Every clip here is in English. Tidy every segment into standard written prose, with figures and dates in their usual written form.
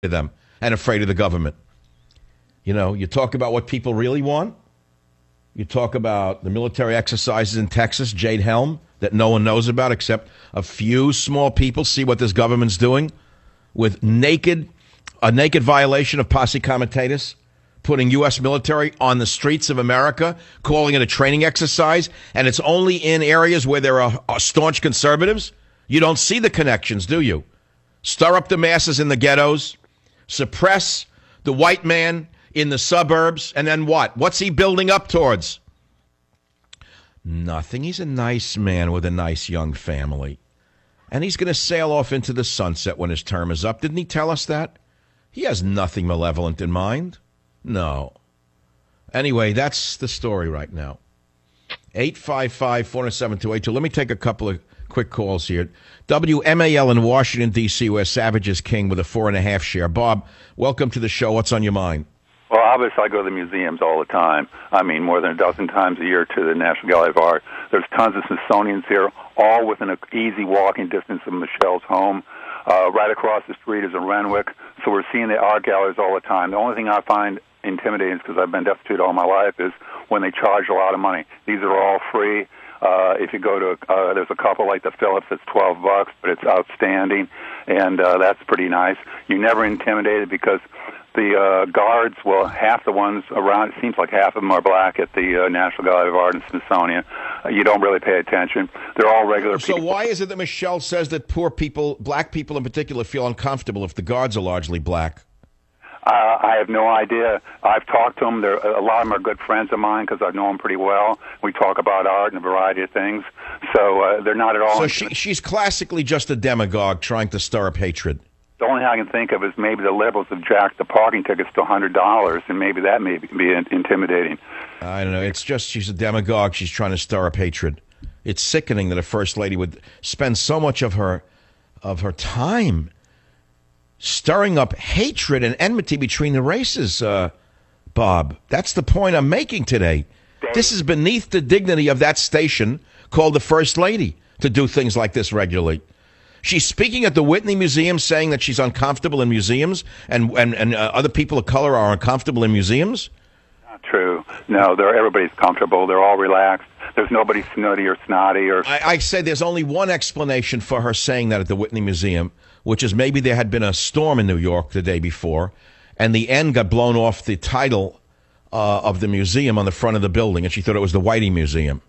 of them and afraid of the government. You know, you talk about what people really want. You talk about the military exercises in Texas, Jade Helm, that no one knows about except a few small people see what this government's doing with a naked violation of posse comitatus, putting U.S. military on the streets of America, calling it a training exercise, and it's only in areas where there are staunch conservatives. You don't see the connections, do you? Stir up the masses in the ghettos, suppress the white man in the suburbs, and then what? What's he building up towards? Nothing. He's a nice man with a nice young family. And he's going to sail off into the sunset when his term is up. Didn't he tell us that? He has nothing malevolent in mind. No. Anyway, that's the story right now. 855-407-282. Let me take a couple of quick calls here. WMAL in Washington, D.C., where Savage is king with a 4.5 share. Bob, welcome to the show. What's on your mind? Well, obviously, I go to the museums all the time. I mean, more than a dozen times a year to the National Gallery of Art. There's tons of Smithsonians here, all within an easy walking distance of Michelle's home. Right across the street is a Renwick. So we're seeing the art galleries all the time. The only thing I find intimidating, because I've been destitute all my life, is when they charge a lot of money. These are all free. If you go to, there's a couple like the Phillips that's $12, but it's outstanding, and that's pretty nice. You're never intimidated because the guards, well, half the ones around, it seems like half of them are black at the National Gallery of Art and Smithsonian. You don't really pay attention. They're all regular people. So why is it that Michelle says that poor people, black people in particular, feel uncomfortable if the guards are largely black? I have no idea. I've talked to them. A lot of them are good friends of mine because I know them pretty well. We talk about art and a variety of things. So they're not at all. So she's classically just a demagogue trying to stir up hatred. The only thing I can think of is maybe the liberals have jacked the parking tickets to $100, and maybe that may be intimidating. I don't know. It's just she's a demagogue. She's trying to stir up hatred. It's sickening that a first lady would spend so much of her time stirring up hatred and enmity between the races, Bob. That's the point I'm making today. This is beneath the dignity of that station called the First Lady to do things like this regularly. She's speaking at the Whitney Museum saying that she's uncomfortable in museums and other people of color are uncomfortable in museums? Not true. No, everybody's comfortable. They're all relaxed. There's nobody snooty or snotty. I say there's only one explanation for her saying that at the Whitney Museum, which is maybe there had been a storm in New York the day before, and the N got blown off the title of the museum on the front of the building, and she thought it was the Whitey Museum.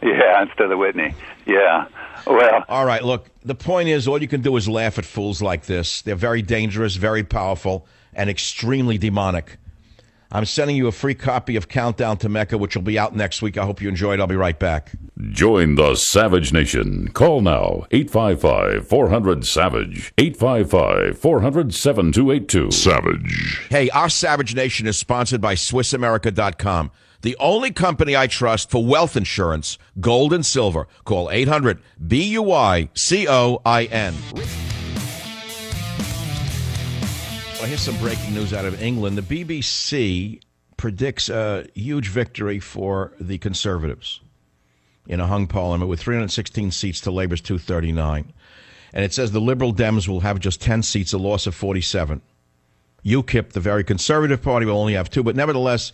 Yeah, instead of the Whitney. Yeah. Well. All right, look, the point is all you can do is laugh at fools like this. They're very dangerous, very powerful, and extremely demonic. I'm sending you a free copy of Countdown to Mecca, which will be out next week. I hope you enjoy it. I'll be right back. Join the Savage Nation. Call now, 855-400-SAVAGE, 855-400-7282. Savage. Hey, our Savage Nation is sponsored by SwissAmerica.com, the only company I trust for wealth insurance, gold and silver. Call 800-BUYCOIN. Well, here's some breaking news out of England. The BBC predicts a huge victory for the Conservatives in a hung parliament with 316 seats to Labour's 239. And it says the Liberal Dems will have just 10 seats, a loss of 47. UKIP, the very conservative party, will only have 2. But nevertheless,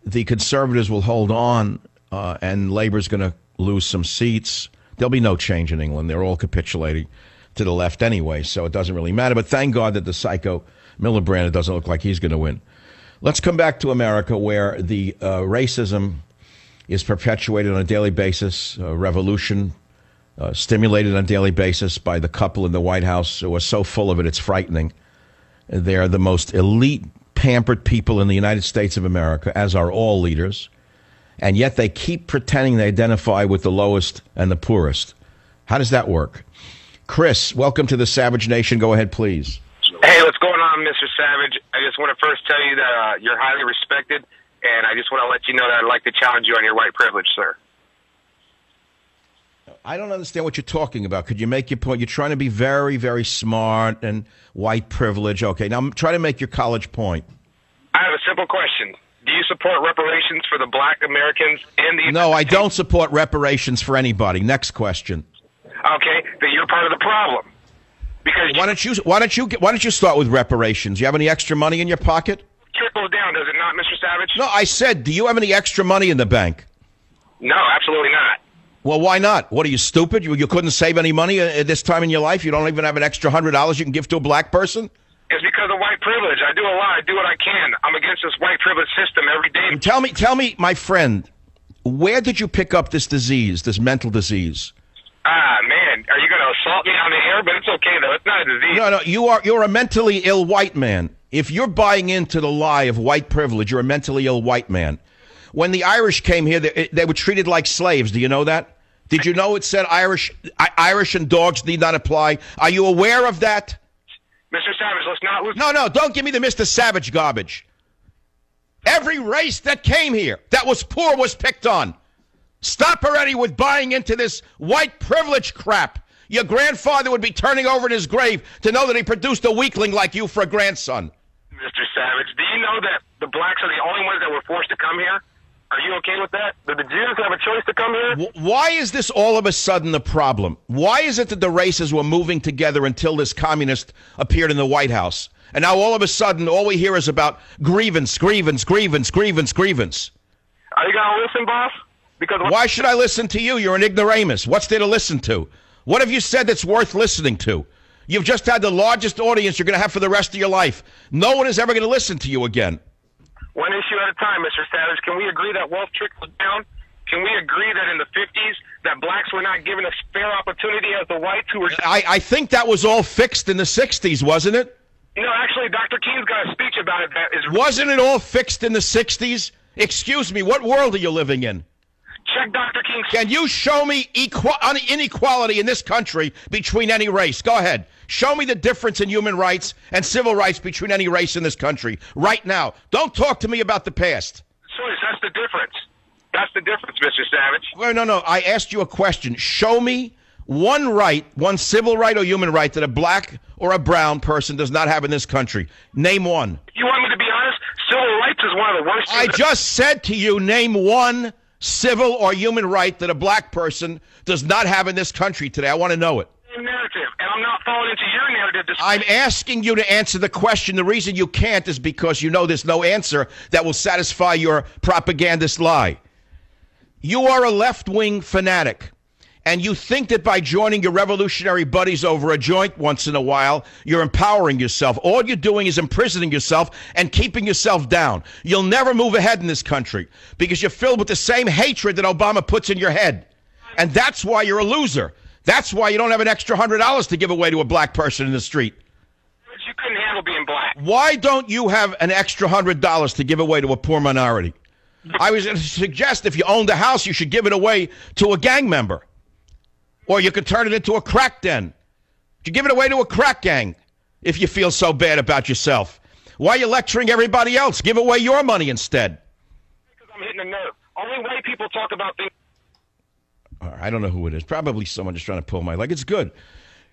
the Conservatives will hold on, and Labour's going to lose some seats. There'll be no change in England. They're all capitulating to the left anyway, so it doesn't really matter. But thank God that the psycho Miliband, it doesn't look like he's going to win. Let's come back to America, where the racism is perpetuated on a daily basis, revolution stimulated on a daily basis by the couple in the White House who are so full of it, it's frightening. They're the most elite, pampered people in the United States of America, as are all leaders, and yet they keep pretending they identify with the lowest and the poorest. How does that work? Chris, welcome to the Savage Nation. Go ahead, please. Hey, what's going on, Mr. Savage? I just want to first tell you that you're highly respected, and I just want to let you know that I'd like to challenge you on your white privilege, sir. I don't understand what you're talking about. Could you make your point? You're trying to be very, very smart and white privilege. Okay, now try to make your college point. I have a simple question. Do you support reparations for the black Americans in the... No, I don't support reparations for anybody. Next question. Okay, then you're part of the problem. Because Why don't you start with reparations? You have any extra money in your pocket? trickles down, does it not, Mr. Savage? No, I said, do you have any extra money in the bank? No, absolutely not. Well, why not? What, are you stupid? You couldn't save any money at this time in your life? You don't even have an extra $100 you can give to a black person? It's because of white privilege. I do a lot. I do what I can. I'm against this white privilege system every day. Tell me, my friend, where did you pick up this disease, this mental disease? Man, are you going to assault me on the air? But it's okay, though. It's not a disease. No, you're a mentally ill white man. If you're buying into the lie of white privilege, you're a mentally ill white man. When the Irish came here, they were treated like slaves. Do you know that? Did you know it said Irish and dogs need not apply? Are you aware of that? Mr. Savage, let's not lose. No, don't give me the Mr. Savage garbage. Every race that came here that was poor was picked on. Stop already with buying into this white privilege crap. Your grandfather would be turning over in his grave to know that he produced a weakling like you for a grandson. Mr. Savage, do you know that the blacks are the only ones that were forced to come here? Are you okay with that? Did the Jews have a choice to come here? Why is this all of a sudden the problem? Why is it that the races were moving together until this communist appeared in the White House? And now all of a sudden, all we hear is about grievance. Are you going to listen, boss? Because why should I listen to you? You're an ignoramus. What's there to listen to? What have you said that's worth listening to? You've just had the largest audience you're going to have for the rest of your life. No one is ever going to listen to you again. One issue at a time, Mr. Savage. Can we agree that wealth trickles down? Can we agree that in the 50s that blacks were not given a fair opportunity as the whites who were... I think that was all fixed in the 60s, wasn't it? No, actually, Dr. King's got a speech about it that is... Wasn't it all fixed in the 60s? Excuse me, what world are you living in? Check Dr. King's... Can you show me inequality in this country between any race? Go ahead. Show me the difference in human rights and civil rights between any race in this country right now. Don't talk to me about the past. Sorry, that's the difference. That's the difference, Mr. Savage. Well, no. I asked you a question. Show me one right, one civil right or human right that a black or a brown person does not have in this country. Name one. You want me to be honest? Civil rights is one of the worst things. I just said to you, name one civil or human right that a black person does not have in this country today. I want to know it. Narrative, and I'm not falling into your narrative. I'm asking you to answer the question. The reason you can't is because you know there's no answer that will satisfy your propagandist lie. You are a left-wing fanatic, and you think that by joining your revolutionary buddies over a joint once in a while, you're empowering yourself. All you're doing is imprisoning yourself and keeping yourself down. You'll never move ahead in this country because you're filled with the same hatred that Obama puts in your head. And that's why you're a loser. That's why you don't have an extra $100 to give away to a black person in the street. You couldn't handle being black. Why don't you have an extra $100 to give away to a poor minority? I was going to suggest if you owned a house, you should give it away to a gang member. Or you could turn it into a crack den. You give it away to a crack gang if you feel so bad about yourself. Why are you lecturing everybody else? Give away your money instead. Because I'm hitting a nerve. Only white people talk about things. I don't know who it is. Probably someone just trying to pull my leg. It's good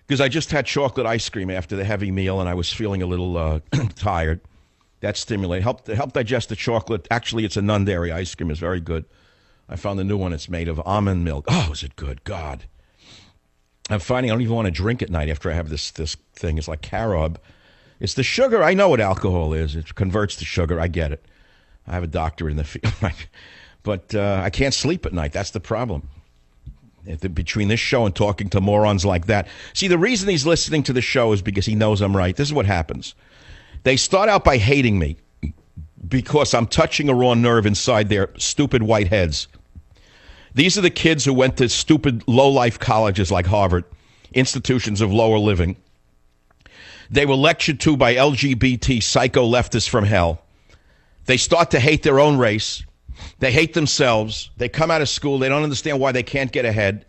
because I just had chocolate ice cream after the heavy meal and I was feeling a little tired. That stimulated, help digest the chocolate. Actually, it's a non-dairy ice cream. It's very good. I found a new one. It's made of almond milk. Oh, is it good? God. I'm finding I don't even want to drink at night after I have this thing. It's like carob. It's the sugar. I know what alcohol is. It converts to sugar. I get it. I have a doctor in the field. But I can't sleep at night. That's the problem. Between this show and talking to morons like that. See, the reason he's listening to the show is because he knows I'm right. This is what happens. They start out by hating me because I'm touching a raw nerve inside their stupid white heads. These are the kids who went to stupid low-life colleges like Harvard, institutions of lower living. They were lectured to by LGBT psycho leftists from hell. They start to hate their own race. They hate themselves. They come out of school. They don't understand why they can't get ahead.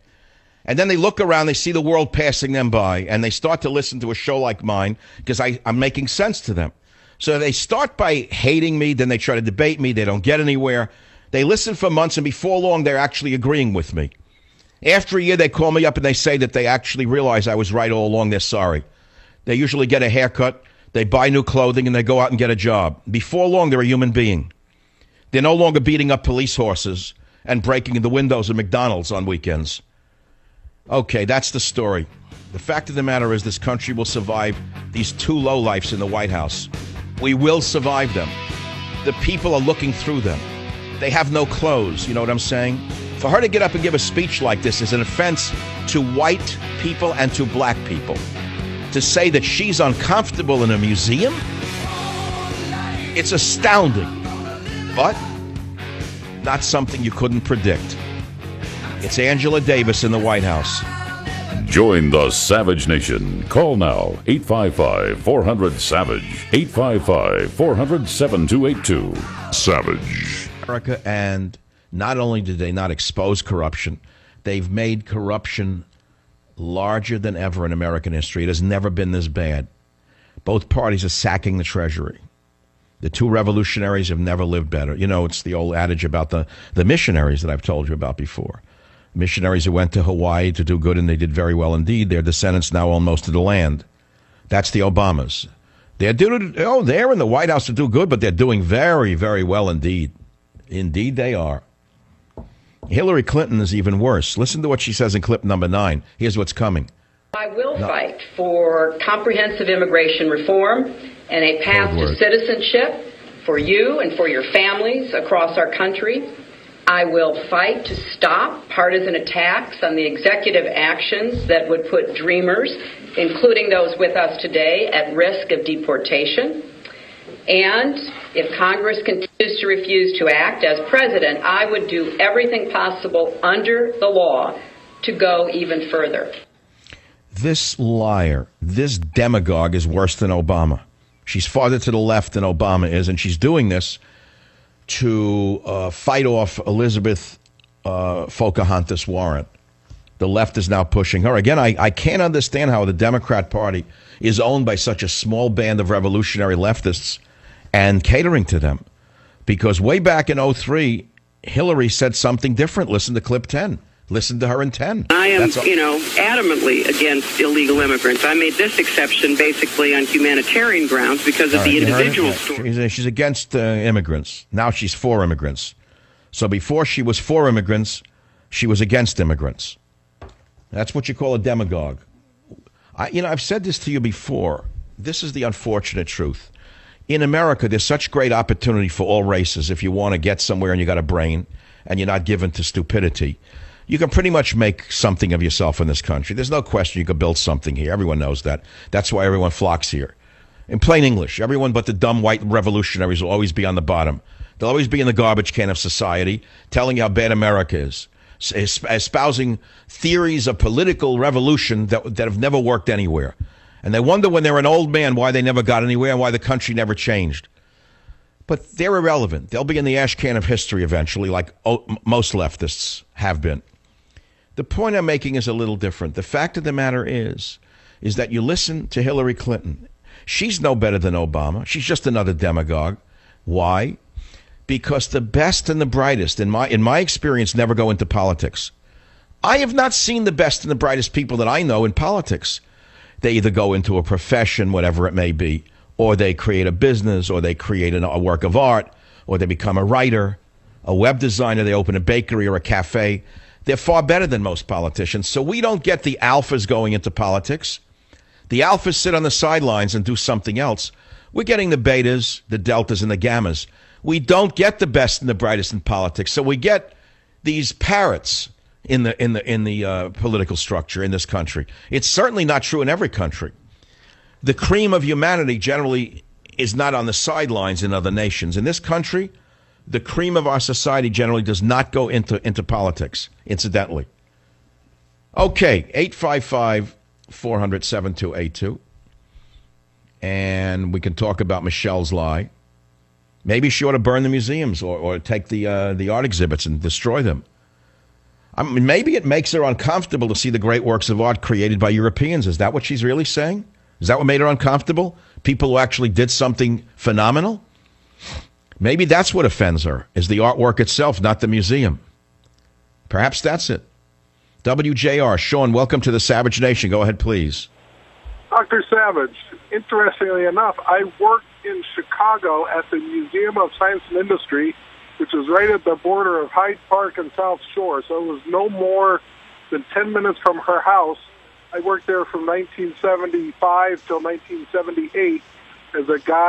And then they look around. They see the world passing them by. And they start to listen to a show like mine because I'm making sense to them. So they start by hating me. Then they try to debate me. They don't get anywhere. They listen for months. And before long, they're actually agreeing with me. After a year, they call me up and they say that they actually realize I was right all along. They're sorry. They usually get a haircut. They buy new clothing and they go out and get a job. Before long, they're a human being. They're no longer beating up police horses and breaking the windows of McDonald's on weekends. Okay, that's the story. The fact of the matter is this country will survive these two lowlifes in the White House. We will survive them. The people are looking through them. They have no clothes, you know what I'm saying? For her to get up and give a speech like this is an offense to white people and to black people. To say that she's uncomfortable in a museum? It's astounding. But not something you couldn't predict. It's Angela Davis in the White House. Join the Savage Nation. Call now, 855-400-SAVAGE, 855-400-7282. Savage. America, and not only did they not expose corruption, they've made corruption larger than ever in American history. It has never been this bad. Both parties are sacking the Treasury. The two revolutionaries have never lived better. You know, it's the old adage about the missionaries that I've told you about before. Missionaries who went to Hawaii to do good, and they did very well indeed. Their descendants now own most of the land. That's the Obamas. They're in the White House to do good, but they're doing very, very well indeed. Indeed they are. Hillary Clinton is even worse. Listen to what she says in clip number 9. Here's what's coming. I will fight for comprehensive immigration reform and a path to citizenship for you and for your families across our country. I will fight to stop partisan attacks on the executive actions that would put dreamers, including those with us today, at risk of deportation. And if Congress continues to refuse to act as president, I would do everything possible under the law to go even further. This liar, this demagogue is worse than Obama. She's farther to the left than Obama is, and she's doing this to fight off Elizabeth Pocahontas Warren. The left is now pushing her. Again, I can't understand how the Democrat Party is owned by such a small band of revolutionary leftists and catering to them. Because way back in 2003, Hillary said something different. Listen to clip 10. Listen to her in 10. I am, adamantly against illegal immigrants. I made this exception basically on humanitarian grounds because of the individual story. She's against immigrants. Now she's for immigrants. So before she was for immigrants, she was against immigrants. That's what you call a demagogue. I've said this to you before. This is the unfortunate truth. In America, there's such great opportunity for all races. If you want to get somewhere and you got a brain and you're not given to stupidity, you can pretty much make something of yourself in this country. There's no question you can build something here. Everyone knows that. That's why everyone flocks here. In plain English, everyone but the dumb white revolutionaries will always be on the bottom. They'll always be in the garbage can of society, telling you how bad America is, espousing theories of political revolution that have never worked anywhere. And they wonder when they're an old man why they never got anywhere and why the country never changed. But they're irrelevant. They'll be in the ash can of history eventually, like most leftists have been. The point I'm making is a little different. The fact of the matter is that you listen to Hillary Clinton. She's no better than Obama. She's just another demagogue. Why? Because the best and the brightest, in my experience, never go into politics. I have not seen the best and the brightest people that I know in politics. They either go into a profession, whatever it may be, or they create a business, or they create a work of art, or they become a writer, a web designer, they open a bakery or a cafe. They're far better than most politicians. So we don't get the alphas going into politics. The alphas sit on the sidelines and do something else. We're getting the betas, the deltas, and the gammas. We don't get the best and the brightest in politics. So we get these parrots in the political structure in this country. It's certainly not true in every country. The cream of humanity generally is not on the sidelines in other nations. In this country, the cream of our society generally does not go into politics, incidentally. Okay, 855-400-7282. And we can talk about Michelle's lie. Maybe she ought to burn the museums or take the art exhibits and destroy them. I mean, maybe it makes her uncomfortable to see the great works of art created by Europeans. Is that what she's really saying? Is that what made her uncomfortable? People who actually did something phenomenal? Maybe that's what offends her, is the artwork itself, not the museum. Perhaps that's it. WJR, Sean, welcome to the Savage Nation. Go ahead, please. Dr. Savage, interestingly enough, I worked in Chicago at the Museum of Science and Industry, which is right at the border of Hyde Park and South Shore, so it was no more than 10 minutes from her house. I worked there from 1975 till 1978 as a guide